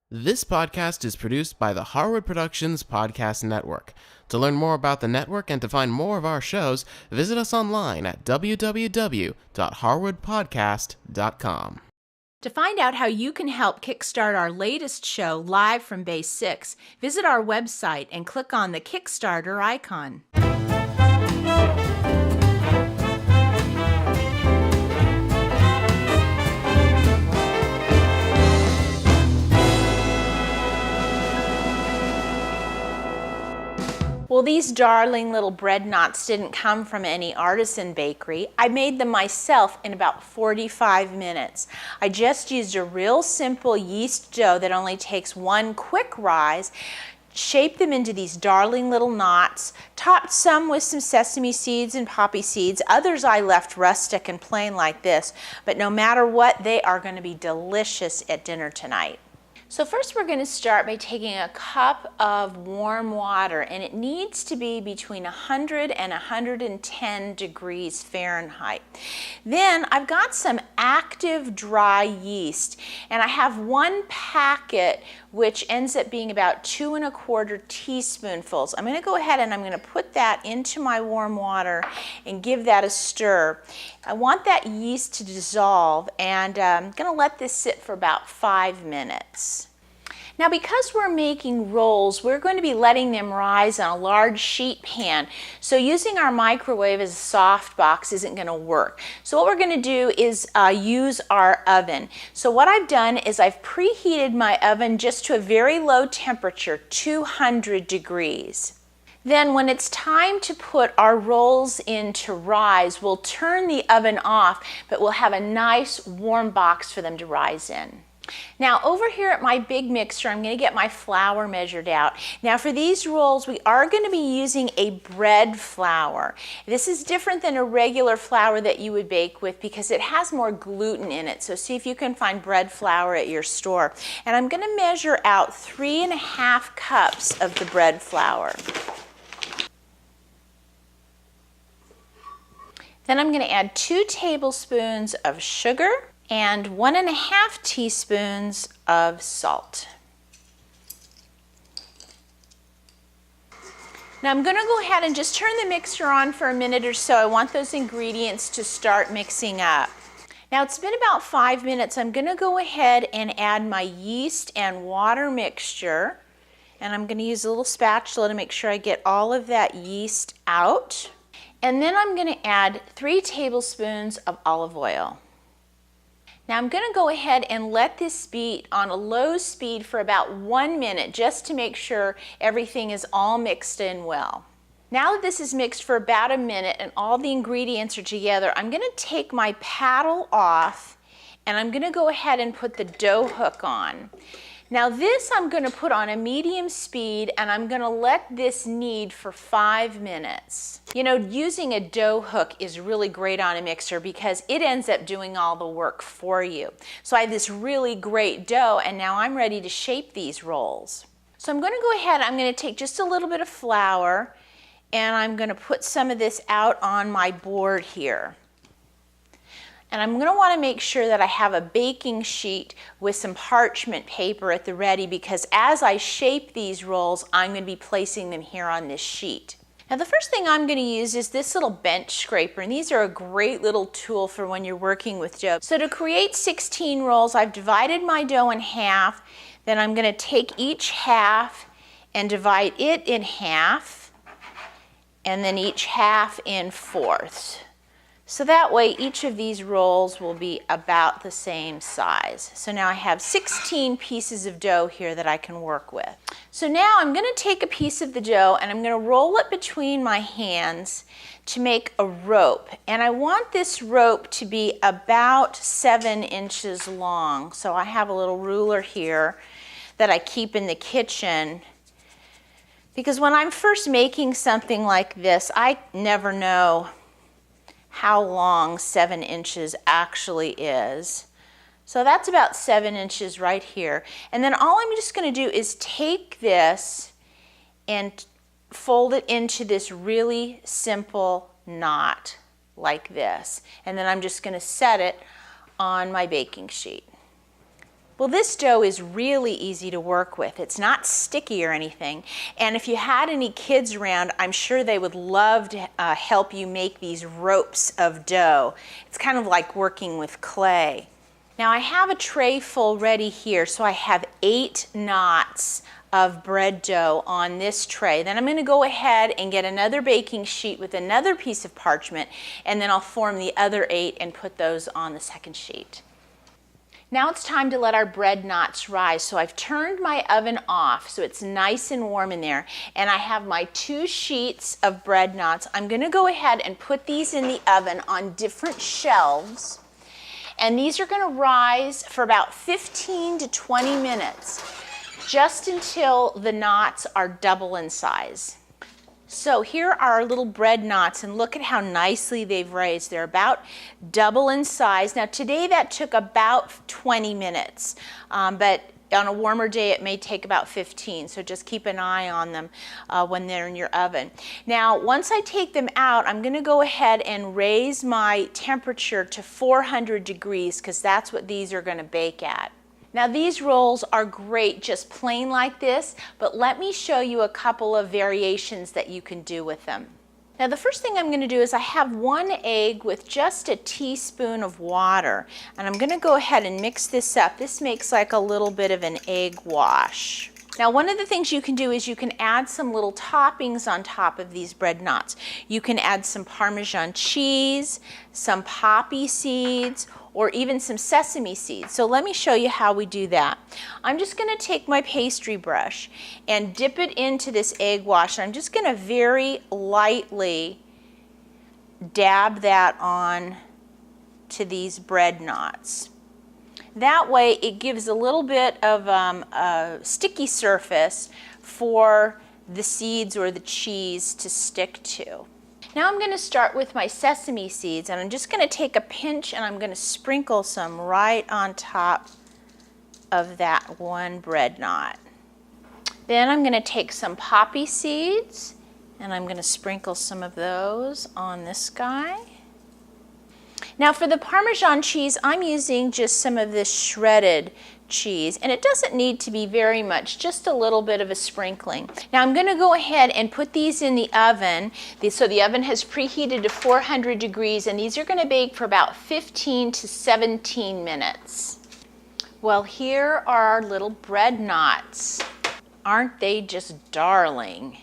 This podcast is produced by the Harwood Productions Podcast Network. To learn more about the network and to find more of our shows, visit us online at www.harwoodpodcast.com. To find out how you can help kickstart our latest show live from Base 6, visit our website and click on the Kickstarter icon. Well, these darling little bread knots didn't come from any artisan bakery. I made them myself in about 45 minutes. I just used a real simple yeast dough that only takes one quick rise, shaped them into these darling little knots, topped some with some sesame seeds and poppy seeds. Others I left rustic and plain like this, but no matter what, they are going to be delicious at dinner tonight. So first we're going to start by taking a cup of warm water, and it needs to be between 100 and 110 degrees Fahrenheit. Then I've got some active dry yeast, and I have one packet which ends up being about 2 1/4 teaspoonfuls. I'm going to go ahead and I'm going to put that into my warm water and give that a stir. I want that yeast to dissolve, and I'm going to let this sit for about 5 minutes. Now, because we're making rolls, we're going to be letting them rise on a large sheet pan. So using our microwave as a soft box isn't going to work. So what we're going to do is use our oven. So what I've done is I've preheated my oven just to a very low temperature, 200 degrees. Then when it's time to put our rolls in to rise, we'll turn the oven off, but we'll have a nice warm box for them to rise in. Now over here at my big mixer, I'm going to get my flour measured out. Now for these rolls, we are going to be using a bread flour. This is different than a regular flour that you would bake with because it has more gluten in it. So see if you can find bread flour at your store. And I'm going to measure out 3 1/2 cups of the bread flour. Then I'm going to add 2 tablespoons of sugar and 1 1/2 teaspoons of salt. Now I'm going to go ahead and just turn the mixer on for a minute or so. I want those ingredients to start mixing up. Now it's been about 5 minutes. I'm going to go ahead and add my yeast and water mixture. And I'm going to use a little spatula to make sure I get all of that yeast out. And then I'm going to add 3 tablespoons of olive oil. Now I'm going to go ahead and let this beat on a low speed for about 1 minute just to make sure everything is all mixed in well. Now that this is mixed for about a minute and all the ingredients are together, I'm going to take my paddle off and I'm going to go ahead and put the dough hook on. Now this I'm going to put on a medium speed and I'm going to let this knead for 5 minutes. You know, using a dough hook is really great on a mixer because it ends up doing all the work for you. So I have this really great dough and now I'm ready to shape these rolls. So I'm going to go ahead, I'm going to take just a little bit of flour and I'm going to put some of this out on my board here. And I'm going to want to make sure that I have a baking sheet with some parchment paper at the ready because as I shape these rolls, I'm going to be placing them here on this sheet. Now the first thing I'm going to use is this little bench scraper, and these are a great little tool for when you're working with dough. So to create 16 rolls, I've divided my dough in half. Then I'm going to take each half and divide it in half, and then each half in fourths. So that way each of these rolls will be about the same size. So now I have 16 pieces of dough here that I can work with. So now I'm going to take a piece of the dough and I'm going to roll it between my hands to make a rope. And I want this rope to be about 7 inches long. So I have a little ruler here that I keep in the kitchen because when I'm first making something like this, I never know how long 7 inches actually is. So that's about 7 inches right here. And then all I'm just going to do is take this and fold it into this really simple knot like this. And then I'm just going to set it on my baking sheet. Well, this dough is really easy to work with. It's not sticky or anything. And if you had any kids around, I'm sure they would love to help you make these ropes of dough. It's kind of like working with clay. Now I have a tray full ready here, so I have 8 knots of bread dough on this tray. Then I'm going to go ahead and get another baking sheet with another piece of parchment, and then I'll form the other 8 and put those on the second sheet. Now it's time to let our bread knots rise. So I've turned my oven off so it's nice and warm in there, and I have my 2 sheets of bread knots. I'm going to go ahead and put these in the oven on different shelves, and these are going to rise for about 15 to 20 minutes, just until the knots are double in size. So here are our little bread knots, and look at how nicely they've raised. They're about double in size. Now today that took about 20 minutes, but on a warmer day it may take about 15, so just keep an eye on them when they're in your oven. Now once I take them out, I'm going to go ahead and raise my temperature to 400 degrees because that's what these are going to bake at. Now these rolls are great just plain like this, but let me show you a couple of variations that you can do with them. Now the first thing I'm going to do is I have 1 egg with just a teaspoon of water, and I'm going to go ahead and mix this up. This makes like a little bit of an egg wash. Now one of the things you can do is you can add some little toppings on top of these bread knots. You can add some Parmesan cheese, some poppy seeds, or even some sesame seeds. So let me show you how we do that. I'm just going to take my pastry brush and dip it into this egg wash. I'm just going to very lightly dab that on to these bread knots. That way it gives a little bit of a sticky surface for the seeds or the cheese to stick to. Now I'm going to start with my sesame seeds, and I'm just going to take a pinch and I'm going to sprinkle some right on top of that one bread knot. Then I'm going to take some poppy seeds and I'm going to sprinkle some of those on this guy. Now for the Parmesan cheese, I'm using just some of this shredded cheese, and it doesn't need to be very much, just a little bit of a sprinkling. Now I'm going to go ahead and put these in the oven. So the oven has preheated to 400 degrees, and these are going to bake for about 15 to 17 minutes. Well, here are our little bread knots. Aren't they just darling?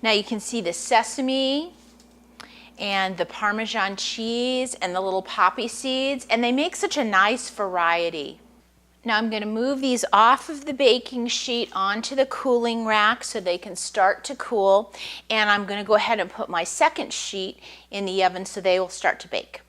Now you can see the sesame and the Parmesan cheese and the little poppy seeds, and they make such a nice variety. Now I'm going to move these off of the baking sheet onto the cooling rack so they can start to cool, and I'm going to go ahead and put my second sheet in the oven so they will start to bake.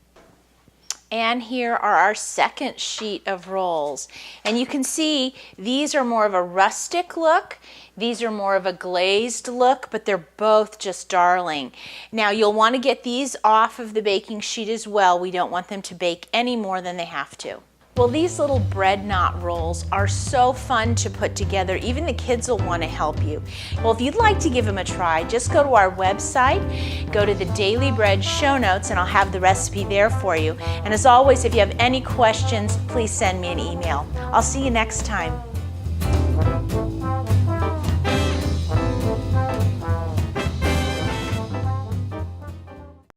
And here are our second sheet of rolls, and you can see these are more of a rustic look. These are more of a glazed look, but they're both just darling. Now you'll want to get these off of the baking sheet as well. We don't want them to bake any more than they have to. Well, these little bread knot rolls are so fun to put together. Even the kids will want to help you. Well, if you'd like to give them a try, just go to our website, go to the Daily Bread show notes, and I'll have the recipe there for you. And as always, if you have any questions, please send me an email. I'll see you next time.